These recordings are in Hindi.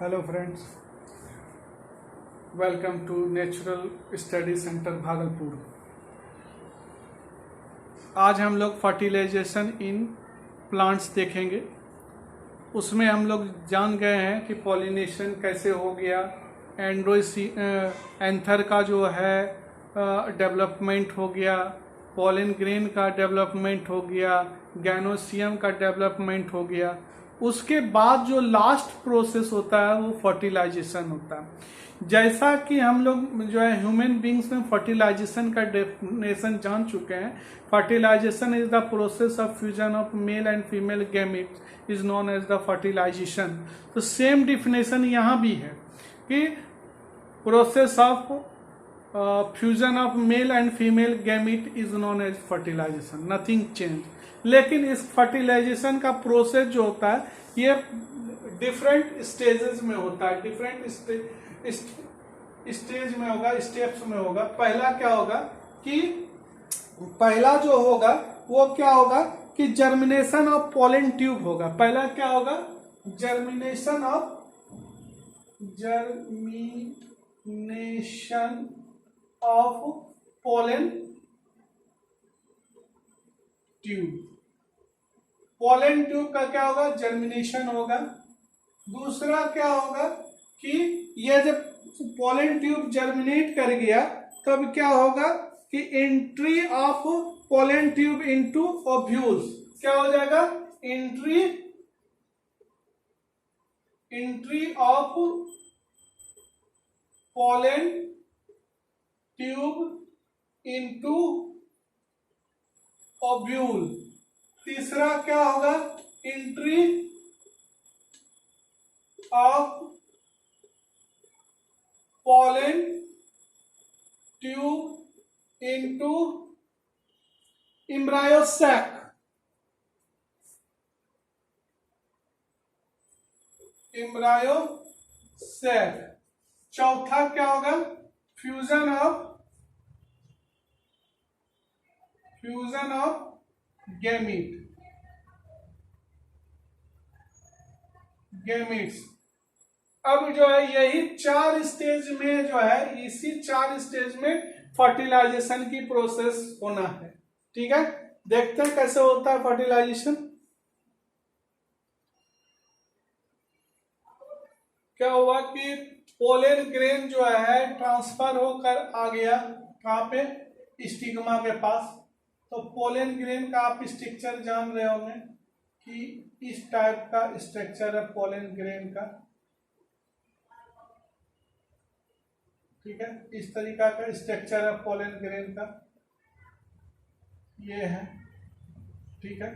Hello friends, welcome to natural study centre Bhagalpur. आज हम लोग फर्टिलाइजेशन इन प्लांट्स देखेंगे। उसमें हम लोग जान गए हैं कि पॉलिनेशन कैसे हो गया, एंथर का जो है डेवलपमेंट हो गया, पॉलन ग्रेन का डेवलपमेंट हो गया, गैनोसियम का डेवलपमेंट हो गया। उसके बाद जो लास्ट प्रोसेस होता है वो फर्टिलाइजेशन होता है। जैसा कि हम लोग जो है ह्यूमन बींग्स में फर्टिलाइजेशन का डेफिनेशन जान चुके हैं। Fertilization is the process of fusion of male and female gametes is known as the fertilization. तो सेम डिफिनेशन यहाँ भी है कि process of fusion of male and female gamete is known as fertilization, nothing change. लेकिन इस फर्टिलाइजेशन का प्रोसेस जो होता है ये डिफरेंट स्टेजेस में होता है, डिफरेंट स्टेज में होगा, स्टेप्स में होगा। पहला क्या होगा कि पहला जो होगा वो क्या होगा कि जर्मिनेशन ऑफ पॉलन ट्यूब होगा। पहला क्या होगा? Germination of pollen tube. Pollen tube का क्या होगा? जर्मिनेशन होगा। दूसरा क्या होगा कि यह जब पॉलन ट्यूब जर्मिनेट कर गया तब क्या होगा कि entry of pollen tube into ovules. क्या हो जाएगा? Entry of pollen tube into ovule. तीसरा क्या होगा? Entry of pollen tube into embryo sac। चौथा क्या होगा? Fusion of gametes. अब जो है यही 4 स्टेज में जो है, इसी 4 स्टेज में फर्टिलाइजेशन की प्रोसेस होना है। ठीक है, देखते हैं कैसे होता है फर्टिलाइजेशन। क्या हुआ कि पोलन ग्रेन जो है ट्रांसफर होकर आ गया कहाँ पे? स्टिग्मा के पास। तो पोलन ग्रेन का आप स्ट्रक्चर जान रहे होंगे कि इस टाइप का स्ट्रक्चर है पोलन ग्रेन का। ठीक है, इस तरीका का स्ट्रक्चर है पोलन ग्रेन का, ये है। ठीक है,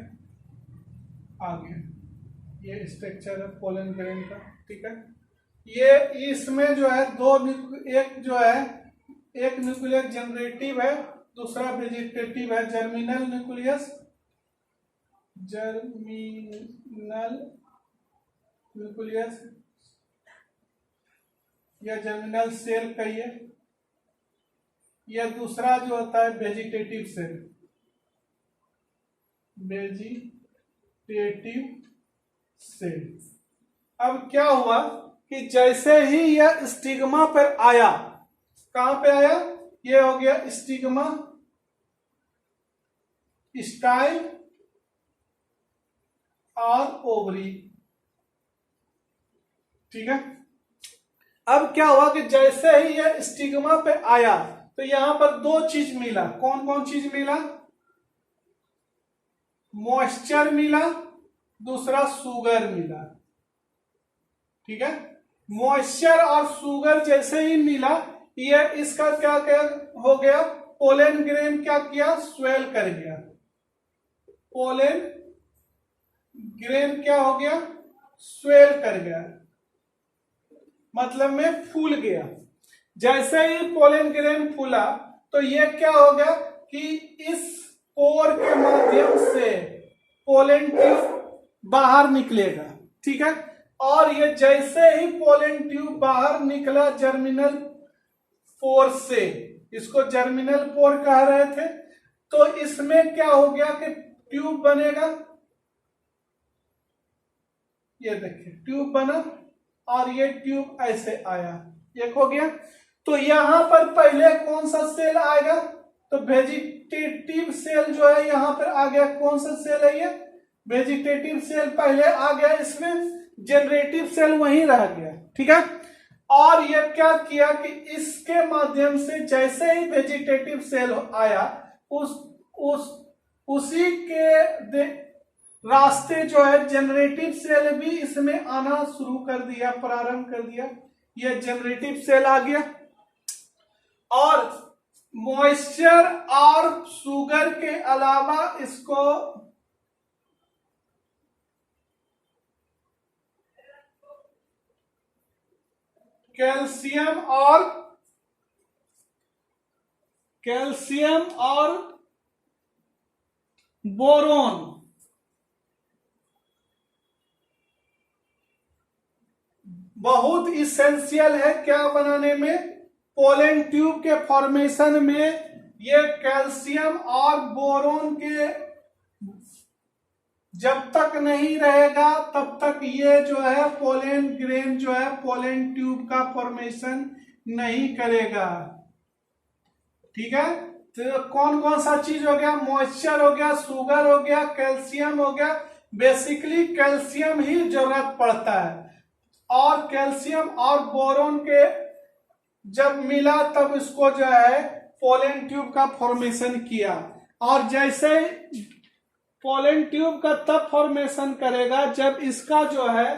आगे ये स्ट्रक्चर है पोलन ग्रेन का। ठीक है, ये इसमें जो है एक जो है एक न्यूक्लियस जनरेटिव है, दूसरा वेजिटेटिव है। जर्मिनल न्यूक्लियस या जर्मिनल सेल कहिए। यह दूसरा जो होता है वेजिटेटिव सेल। अब क्या हुआ कि जैसे ही यह स्टिग्मा पर आया, कहां पे आया? ये हो गया स्टिग्मा, स्टाइल और ओवरी। ठीक है, अब क्या हुआ कि जैसे ही यह स्टिग्मा पे आया तो यहां पर 2 चीज मिला। कौन कौन चीज मिला? मॉइस्चर मिला, दूसरा शुगर मिला। ठीक है, मॉइस्चर और शुगर जैसे ही मिला, यह इसका क्या हो गया? पोलन ग्रेन क्या किया? स्वेल कर गया। पोलन ग्रेन क्या हो गया? स्वेल कर गया, मतलब में फूल गया। जैसे ही पोलन ग्रेन फूला तो ये क्या हो गया कि इस पोर के माध्यम से पोलन ट्यूब बाहर निकलेगा। ठीक है, और ये जैसे ही पोलन ट्यूब बाहर निकला जर्मिनल पोर से, इसको जर्मिनल पोर कह रहे थे, तो इसमें क्या हो गया कि ट्यूब बनेगा। ये देखिए ट्यूब बना, और ये ट्यूब ऐसे आया, एक हो गया। तो यहां पर पहले कौन सा सेल आएगा, तो वेजिटेटिव सेल जो है यहां पर आ गया। कौन सा सेल है ये, वेजिटेटिव सेल पहले आ गया, इसमें जनरेटिव सेल वहीं रह गया, ठीक है। और ये क्या किया कि इसके माध्यम से जैसे ही वेजिटेटिव सेल आया, उसी के रास्ते जो है जनरेटिव सेल भी इसमें आना शुरू कर दिया, प्रारंभ कर दिया। ये जनरेटिव सेल आ गया। और मॉइस्चर और शुगर के अलावा इसको कैल्शियम और बोरोन बहुत इसेंशियल है क्या बनाने में, पोलन ट्यूब के फॉर्मेशन में। ये कैल्शियम और बोरोन के जब तक नहीं रहेगा तब तक ये जो है पोलन ग्रेन जो है पोलन ट्यूब का फॉर्मेशन नहीं करेगा, ठीक है। तो कौन कौन सा चीज हो गया, मॉइस्चर हो गया, शुगर हो गया, कैल्शियम हो गया। बेसिकली कैल्शियम ही जरूरत पड़ता है, और कैल्शियम और बोरोन के जब मिला तब इसको जो है पोलन ट्यूब का फॉर्मेशन किया। और जैसे पोलन ट्यूब का तब फॉर्मेशन करेगा जब इसका जो है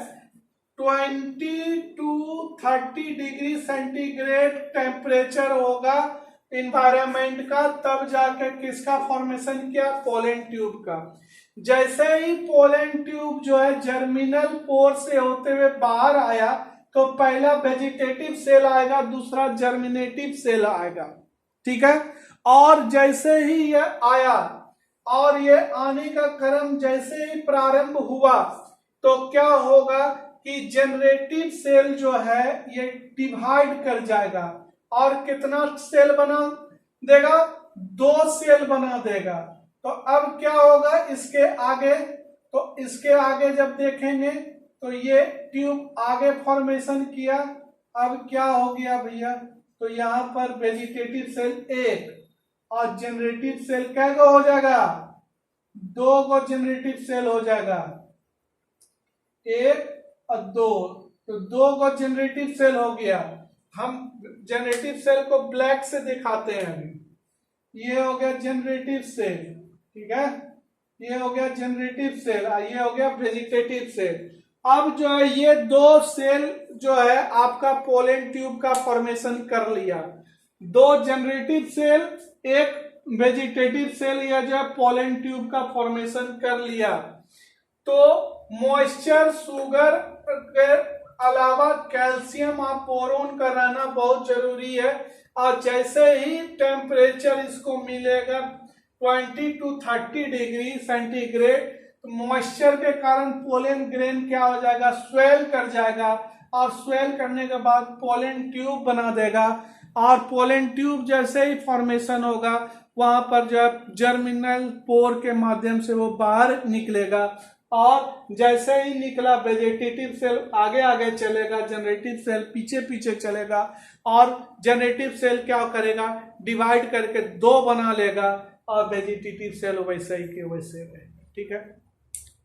20 to 30 डिग्री सेंटीग्रेड टेम्परेचर होगा इन्वायरमेंट का, तब जाकर किसका फॉर्मेशन किया, पोलन ट्यूब का। जैसे ही पोलन ट्यूब जो है जर्मिनल पोर से होते हुए बाहर आया, तो पहला वेजिटेटिव सेल आएगा, दूसरा जर्मिनेटिव सेल आएगा, ठीक है। और जैसे ही ये आया और ये आने का क्रम जैसे ही प्रारंभ हुआ, तो क्या होगा कि जनरेटिव सेल जो है ये डिवाइड कर जाएगा, और कितना सेल बना देगा, 2 सेल बना देगा। तो अब क्या होगा इसके आगे, तो इसके आगे जब देखेंगे तो ये ट्यूब आगे फॉर्मेशन किया। अब क्या हो गया भैया, तो यहां पर वेजिटेटिव सेल 1 और जनरेटिव सेल कैसा हो जाएगा, 2 को जनरेटिव सेल हो जाएगा, 1 और 2, तो 2 को जनरेटिव सेल हो गया। हम जनरेटिव सेल को ब्लैक से दिखाते हैं अभी। ये हो गया जनरेटिव सेल, ठीक है, ये हो गया जनरेटिव सेल, ये हो गया वेजिटेटिव सेल। अब जो है ये 2 सेल जो है आपका पोलन ट्यूब का फॉर्मेशन कर लिया, 2 जनरेटिव सेल, 1 वेजिटेटिव सेल, या जो है पोलन ट्यूब का फॉर्मेशन कर लिया। तो मॉइस्चर, शुगर के अलावा कैल्शियम और बोरोन का रहना बहुत जरूरी है। और जैसे ही टेम्परेचर इसको मिलेगा 20 to 30 डिग्री सेंटीग्रेड, तो मॉइस्चर के कारण पोलन ग्रेन क्या हो जाएगा, स्वेल कर जाएगा, और स्वेल करने के बाद पोलन ट्यूब बना देगा। और पोलन ट्यूब जैसे ही फॉर्मेशन होगा, वहां पर जो है जर्मिनल पोर के माध्यम से वो बाहर निकलेगा, और जैसे ही निकला वेजिटेटिव सेल आगे आगे चलेगा, जनरेटिव सेल पीछे पीछे चलेगा, और जनरेटिव सेल क्या करेगा, डिवाइड करके 2 बना लेगा, और वेजिटेटिव सेल वैसे ही के वैसे रहेगा, ठीक है।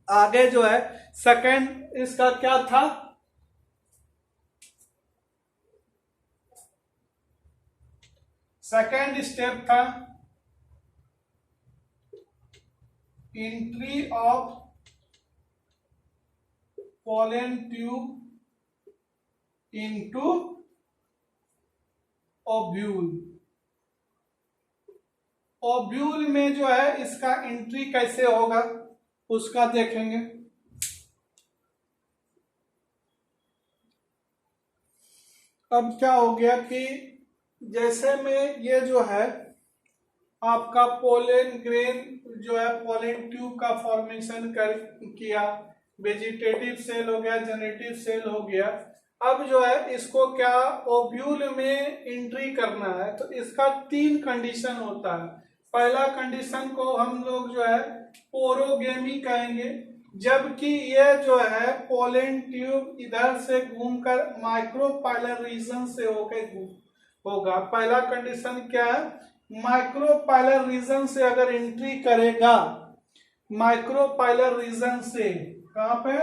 आगे जो है सेकंड इसका क्या था, सेकंड स्टेप था entry of pollen tube into ovule. Ovule में जो है इसका एंट्री कैसे होगा उसका देखेंगे। अब क्या हो गया कि जैसे में ये जो है आपका पोलन ग्रेन जो है पोलन ट्यूब का फॉर्मेशन कर किया, वेजिटेटिव सेल हो गया, जनरेटिव सेल हो गया। अब जो है इसको क्या ओव्यूल में एंट्री करना है, तो इसका 3 कंडीशन होता है। पहला कंडीशन को हम लोग जो है पोरोगेमी कहेंगे, जबकि ये जो है पोलन ट्यूब इधर से घूमकर माइक्रोपाइलर रीजन से होकर होगा। पहला कंडीशन क्या है, माइक्रोपाइलर रीजन से अगर एंट्री करेगा, माइक्रोपाइलर रीजन से, कहां पे,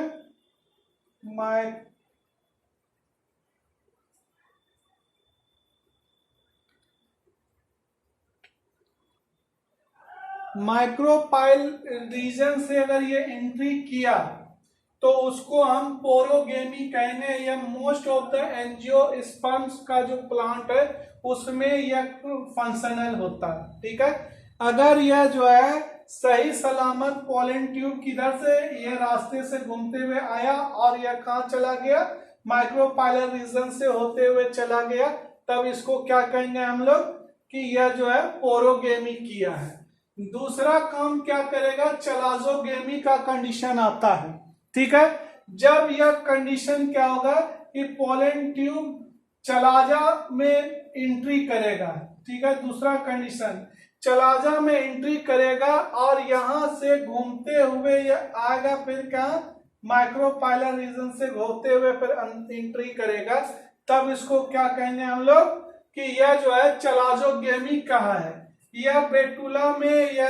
माइक्रोपाइल रीजन से अगर ये एंट्री किया तो उसको हम पोरोगेमी कहेंगे। या मोस्ट ऑफ द एंजियोस्पर्म्स का जो प्लांट है उसमें यह फंक्शनल होता है। ठीक है, अगर यह जो है सही सलामत पोलन ट्यूब किधर से, यह रास्ते से घूमते हुए आया और यह कहाँ चला गया, माइक्रोपाइलर रीजन से होते हुए चला गया, तब इसको क्या कहेंगे हम लोग कि यह जो है पोरोगेमी किया है। दूसरा काम क्या करेगा, चलाजोगेमी का कंडीशन आता है। ठीक है, जब यह कंडीशन क्या होगा कि पोलन ट्यूब चलाजा में एंट्री करेगा। ठीक है, दूसरा कंडीशन, चलाजा में एंट्री करेगा और यहां से घूमते हुए यह आएगा, फिर क्या, माइक्रोपाइलर रीजन से घूमते हुए फिर एंट्री करेगा, तब इसको क्या कहेंगे हम लोग कि यह जो है चलाजोगेमी कहा है। यह बेटुला में या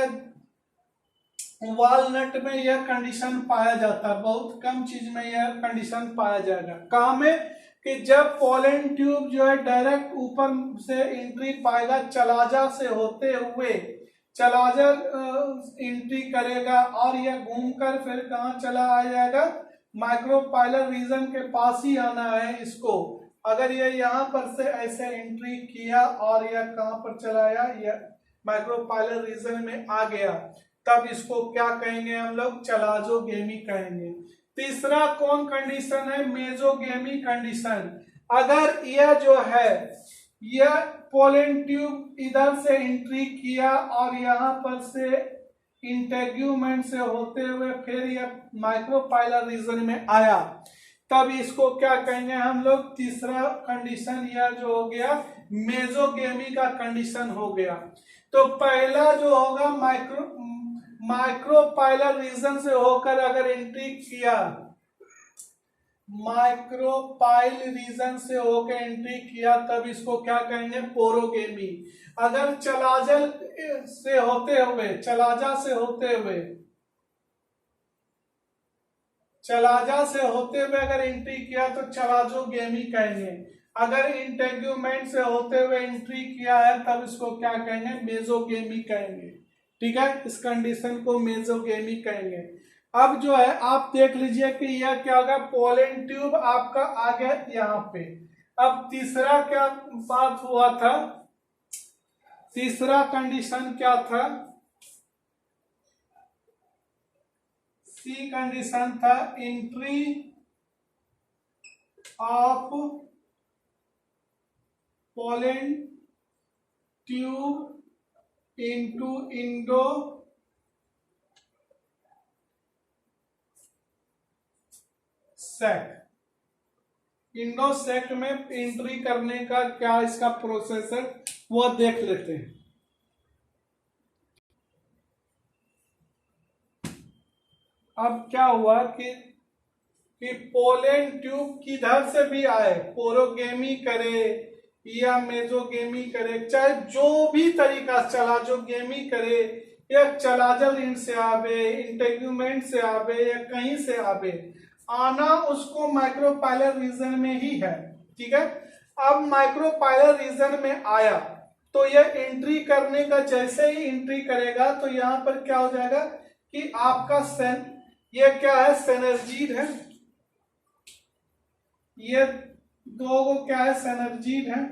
वालनट में यह कंडीशन पाया जाता है, बहुत कम चीज में यह कंडीशन पाया जाएगा। कहाँ में, कि जब पोलन ट्यूब जो है डायरेक्ट ऊपर से एंट्री पाएगा, चलाजा से होते हुए चलाजा एंट्री करेगा और यह घूमकर फिर कहाँ चला आ जाएगा, माइक्रोपाइलर रीजन के पास ही आना है इसको। अगर यह यहाँ पर से ऐसे एंट्री किया और यह कहाँ पर चला आया, यह माइक्रोपाइलर रीजन में आ गया, तब इसको क्या कहेंगे हम लोग, चलाजोगेमी कहेंगे। तीसरा कौन कंडीशन है, मेजोगेमी कंडीशन। अगर यह जो है, यह पोलन ट्यूब इधर से एंट्री किया और यहाँ पर से इंटेग्यूमेंट से होते हुए फिर यह माइक्रोपाइलर रीजन में आया, तब इसको क्या कहेंगे हम लोग, तीसरा कंडीशन यह जो हो गया मेजोगेमी का कंडीशन हो गया। तो पहला जो होगा माइक्रोपाइलर रीजन से होकर अगर एंट्री किया, माइक्रोपाइल रीजन से होकर एंट्री किया, तब इसको क्या कहेंगे, पोरोगेमी। अगर चलाजल से होते हुए, चलाजा से होते हुए, चलाजा से होते हुए अगर एंट्री किया तो चलाजोगेमी कहेंगे। अगर इंटेग्यूमेंट से होते हुए एंट्री किया है तब इसको क्या कहेंगे, मेजोगेमी कहेंगे। ठीक है, इस कंडीशन को मेजोगेमी कहेंगे। अब जो है आप देख लीजिए कि यह क्या होगा, पोलन ट्यूब आपका आ गया यहाँ पे। अब तीसरा क्या बात हुआ था, तीसरा कंडीशन क्या था, सी कंडीशन था, entry of pollen tube into Indo sect. Indo sect में एंट्री करने का क्या इसका प्रोसेस है वो देख लेते हैं। अब क्या हुआ कि पोलन ट्यूब किधर से भी आए, पोरोगेमी करे या मेजोगेमी करे, चाहे जो भी तरीका चलाजोगेमी करे या चलाजल इंड से आवे, इंटेग्यूमेंट से आवे या कहीं से आवे, आना उसको माइक्रोपाइलर रीजन में ही है। ठीक है, अब माइक्रोपाइलर रीजन में आया तो यह एंट्री करने का, जैसे ही एंट्री करेगा तो यहां पर क्या हो जाएगा कि आपका ये क्या है, सेनर्जीड है, ये दो को क्या है, सेनर्जीड है।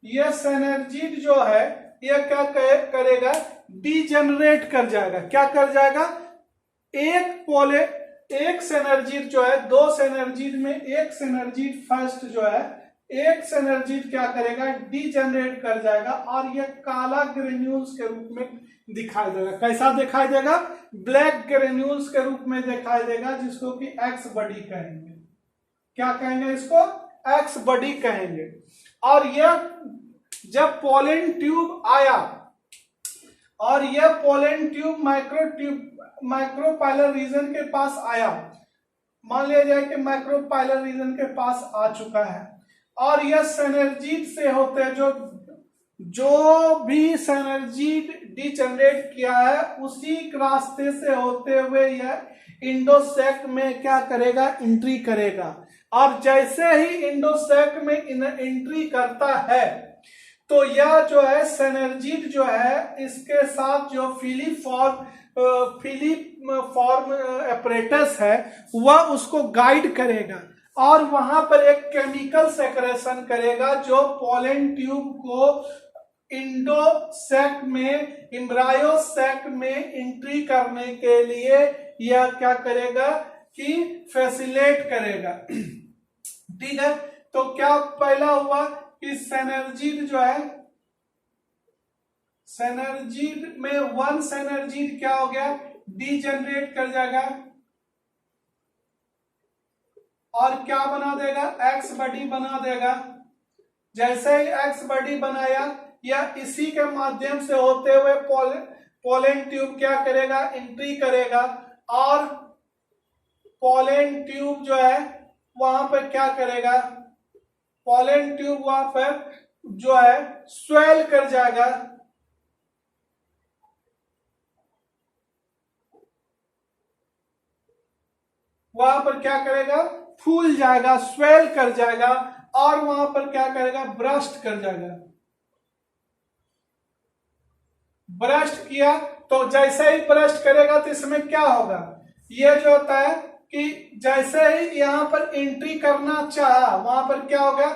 यह सेनर्जीड जो है यह क्या करेगा, डीजेनरेट कर जाएगा। क्या कर जाएगा, एक सेनर्जीड जो है, दो सेनर्जीड में एक सेनर्जीड फर्स्ट जो है, एक सेनर्जीड क्या करेगा, डीजेनरेट कर जाएगा और यह काला ग्रेन्यूल्स के रूप में दिखाई देगा। कैसा दिखाई देगा, ब्लैक ग्रेन्यूल्स के रूप में दिखाई देगा, जिसको कि एक्स बॉडी कहेंगे। क्या कहेंगे इसको, एक्स बॉडी कहेंगे। और यह जब पोलन ट्यूब आया और यह पोलन ट्यूब माइक्रोपाइलर रीजन के पास आया, मान लिया जाए कि माइक्रोपाइलर रीजन के पास आ चुका है, और यह सिनर्जीड से होते हैं, जो भी सिनर्जीड डीजनरेट किया है उसी रास्ते से होते हुए यह इंडोसैक में क्या करेगा, एंट्री करेगा। और जैसे ही इंडोसैक में एंट्री करता है तो यह जो है सिनर्जीड जो है इसके साथ जो फिलीफॉर्म एपरेटस है वह उसको गाइड करेगा और वहां पर एक केमिकल सेक्रेशन करेगा जो पोलन ट्यूब को इंडोसैक में, एम्ब्रायोसैक में एंट्री करने के लिए यह क्या करेगा कि फैसिलेट करेगा। ठीक है, तो क्या पहला हुआ कि सिनर्जीड जो है, सिनर्जीड में वन सिनर्जीड क्या हो गया, डीजनरेट कर जाएगा और क्या बना देगा, एक्स बॉडी बना देगा। जैसे ही एक्स बॉडी बनाया या इसी के माध्यम से होते हुए पोलन ट्यूब क्या करेगा, एंट्री करेगा और पोलन ट्यूब जो है वहां पर क्या करेगा, पोलन ट्यूब वहां पर जो है स्वेल कर जाएगा, वहां पर क्या करेगा, फूल जाएगा, स्वेल कर जाएगा और वहां पर क्या करेगा, ब्रस्ट कर जाएगा। ब्रस्ट किया तो जैसे ही ब्रस्ट करेगा तो इसमें क्या होगा, ये जो होता है कि जैसे ही यहां पर एंट्री करना चाहा वहां पर क्या हो गया,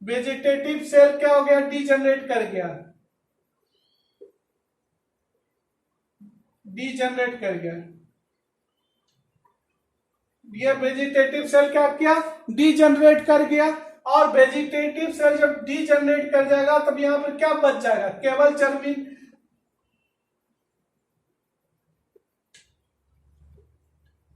वेजिटेटिव सेल क्या हो गया, डीजनरेट कर गया, डीजनरेट कर गया। ये वेजिटेटिव सेल क्या किया, डीजनरेट कर गया। और वेजिटेटिव सेल जब डीजनरेट कर जाएगा तब यहां पर क्या बच जाएगा, केवल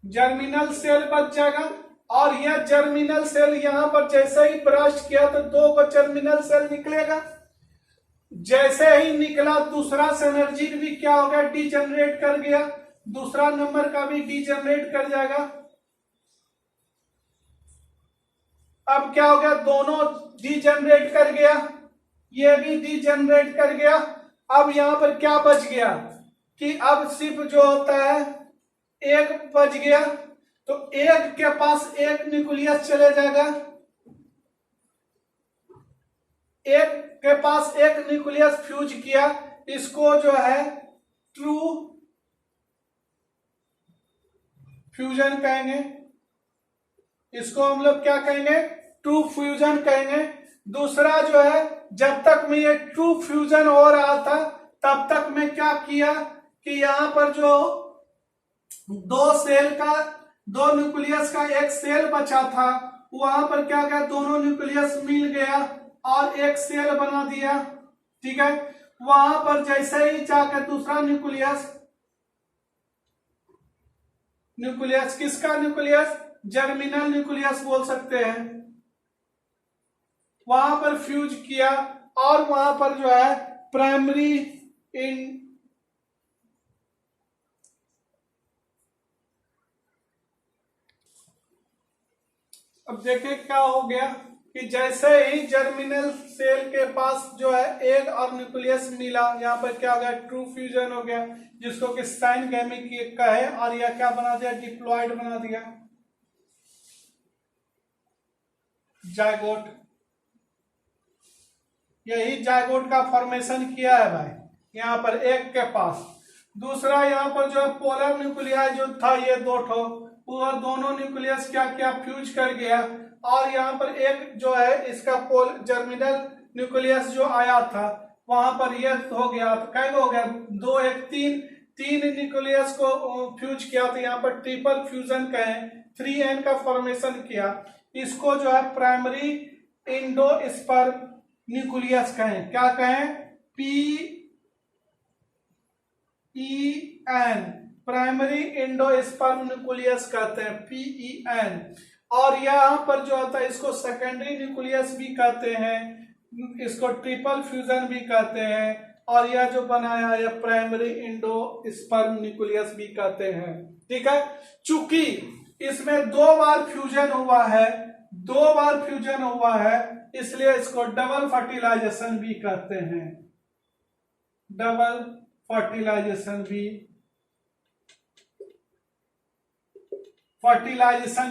जर्मिनल सेल बच जाएगा। और यह जर्मिनल सेल यहां पर जैसे ही ब्रस्ट किया तो 2 को जर्मिनल सेल निकलेगा, जैसे ही निकला दूसरा सिनर्जीड भी क्या हो गया, डीजनरेट कर गया, दूसरा नंबर का भी डीजनरेट कर जाएगा। अब क्या हो गया, दोनों डीजनरेट कर गया, ये भी डीजनरेट कर गया। अब यहां पर क्या बच गया कि अब सिर्फ जो होता है एक बच गया, तो एक के पास एक न्यूक्लियस चले जाएगा, एक के पास एक न्यूक्लियस फ्यूज किया, इसको जो है ट्रू फ्यूजन कहेंगे, इसको हम लोग क्या कहेंगे, ट्रू फ्यूजन कहेंगे। दूसरा जो है जब तक में ये ट्रू फ्यूजन हो रहा था तब तक में क्या किया कि यहां पर जो दो न्यूक्लियस का एक सेल बचा था वहां पर क्या गया, दोनों न्यूक्लियस मिल गया और एक सेल बना दिया। ठीक है, वहां पर जैसे ही जाकर दूसरा न्यूक्लियस किसका न्यूक्लियस, जर्मिनल न्यूक्लियस बोल सकते हैं, वहां पर फ्यूज किया और वहां पर जो है प्राइमरी अब देखें क्या हो गया कि जैसे ही जर्मिनल सेल के पास जो है एक और न्यूक्लियस मिला, यहाँ पर क्या हो गया, ट्रू फ्यूजन हो गया, जिसको कि साइन गैमिक कहे, और यह क्या बना दिया, डिप्लॉयड बना दिया, जायगोट। यही जायगोट का फॉर्मेशन किया है भाई, यहाँ पर एक के पास। दूसरा यहाँ पर जो है पोलर न्यूक्लियाई जो था, ये 2 ठो, वो दोनों न्यूक्लियस क्या किया, फ्यूज कर गया, और यहाँ पर एक जो है इसका जर्मिनल न्यूक्लियस जो आया था वहां पर ये हो गया, तो कैसे हो गया, 2 1 3 न्यूक्लियस को फ्यूज किया, तो यहाँ पर ट्रिपल फ्यूजन कहें, 3N का फॉर्मेशन किया, इसको जो है प्राइमरी इंडोस्पर्म न्यूक्लियस कहें, क्या कहें, PEN, प्राइमरी इंडोस्पर्म न्यूक्लियस कहते हैं, PEN। और यहाँ पर जो होता है इसको सेकेंडरी न्यूक्लियस भी कहते हैं, इसको ट्रिपल फ्यूजन भी कहते हैं, और यह जो बनाया है प्राइमरी इंडोस्पर्म न्यूक्लियस भी कहते हैं। ठीक है, चूंकि इसमें दो बार फ्यूजन हुआ है इसलिए इसको डबल फर्टिलाइजेशन भी कहते हैं, डबल फर्टिलाइजेशन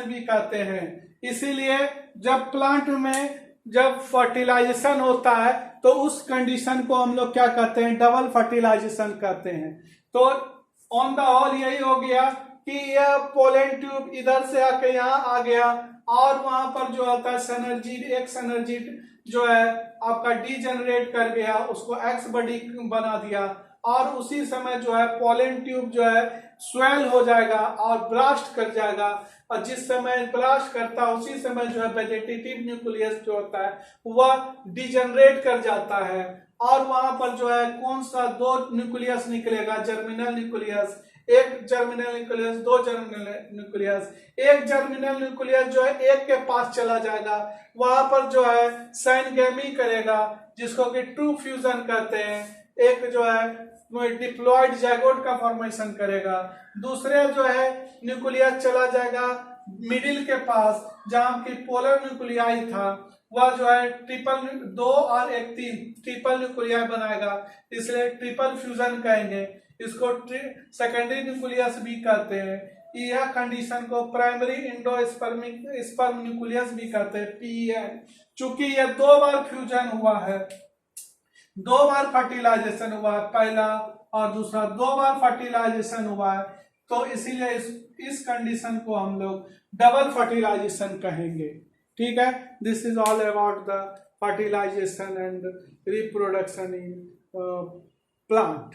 भी कहते हैं। इसीलिए जब प्लांट में जब फर्टिलाइजेशन होता है तो उस कंडीशन को हम लोग क्या कहते हैं, डबल फर्टिलाइजेशन कहते हैं। तो ऑन द होल यही हो गया कि यह पोलन ट्यूब इधर से आके यहाँ आ गया और वहां पर जो होता है सिनर्जिड, एक सिनर्जिड जो है आपका डीजेनरेट कर गया, उसको एक्स बॉडी बना दिया और उसी समय जो है पोलन ट्यूब जो है स्वेल हो जाएगा और ब्लास्ट कर जाएगा, और जिस समय ब्लास्ट करता है उसी समय जो है वेजिटेटिव न्यूक्लियस जो होता है वह डिजेनरेट कर जाता है और वहां पर जो है कौन सा दो न्यूक्लियस निकलेगा, जर्मिनल न्यूक्लियस, एक जर्मिनल न्यूक्लियस, दो जर्मिनल न्यूक्लियस। एक जर्मिनल न्यूक्लियस जो है एक के पास चला जाएगा, वहां पर जो है साइनगेमी करेगा जिसको कि ट्रू फ्यूजन कहते हैं। एक जो है डिप्लॉयड जाइगोट का फॉर्मेशन करेगा, दूसरे जो है न्यूक्लियस चला जाएगा मिडिल के पास जहां की पोलर न्यूक्लियाई था, वह जो है ट्रिपल, दो और एक तीन ट्रिपल न्यूक्लियाई बनाएगा, इसलिए ट्रिपल फ्यूजन कहेंगे। इसको सेकेंडरी न्यूक्लियस भी कहते हैं। यह कंडीशन को प्राइमरी इंडोस्पर्म न्यूक्लियस भी कहते हैं, PEN। चूंकि यह दो बार फ्यूजन हुआ है, दो बार फर्टिलाइजेशन हुआ है, पहला और दूसरा दो बार फर्टिलाइजेशन हुआ है, तो इसीलिए इस कंडीशन को हम लोग डबल फर्टिलाइजेशन कहेंगे। ठीक है, this is all about the fertilization and reproduction in plant.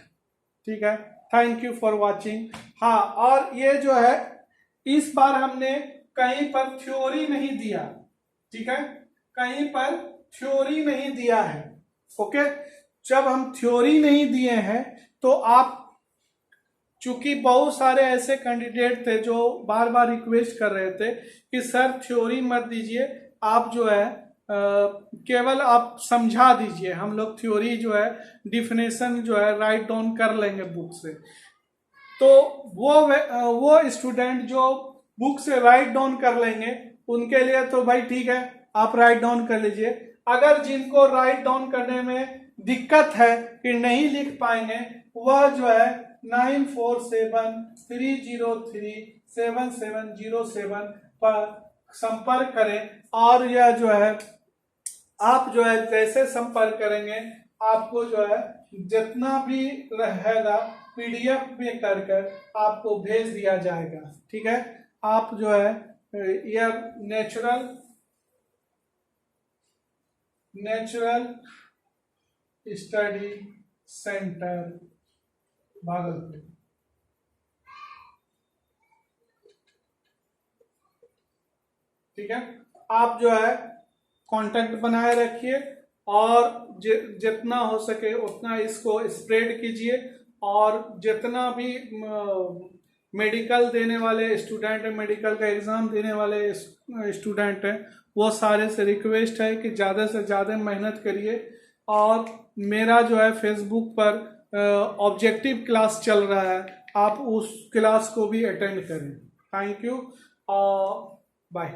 ठीक है, थैंक यू फॉर वाचिंग। हाँ, और ये जो है इस बार हमने कहीं पर थ्योरी नहीं दिया, ठीक है, कहीं पर थ्योरी नहीं दिया है। ओके, जब हम थ्योरी नहीं दिए हैं तो आप, चूंकि बहुत सारे ऐसे कैंडिडेट थे जो बार बार रिक्वेस्ट कर रहे थे कि सर थ्योरी मत दीजिए, आप जो है केवल आप समझा दीजिए, हम लोग थ्योरी जो है डिफिनेशन जो है राइट डाउन कर लेंगे बुक से। तो वो स्टूडेंट जो बुक से राइट डाउन कर लेंगे उनके लिए तो भाई ठीक है, आप राइट डाउन कर लीजिए। अगर जिनको राइट डाउन करने में दिक्कत है कि नहीं लिख पाएंगे, वह जो है 9473037707 पर संपर्क करें। और यह जो है आप जो है जैसे संपर्क करेंगे आपको जो है जितना भी रहेगा PDF में कर आपको भेज दिया जाएगा। ठीक है, आप जो है यह नेचुरल स्टडी सेंटर भागलपुर, ठीक है, आप जो है कांटेक्ट बनाए रखिए और जितना हो सके उतना इसको स्प्रेड कीजिए। और जितना भी मेडिकल देने वाले स्टूडेंट हैं, मेडिकल का एग्ज़ाम देने वाले स्टूडेंट हैं, वो सारे से रिक्वेस्ट है कि ज़्यादा से ज़्यादा मेहनत करिए। और मेरा जो है फेसबुक पर ऑब्जेक्टिव क्लास चल रहा है, आप उस क्लास को भी अटेंड करें। थैंक यू और बाय।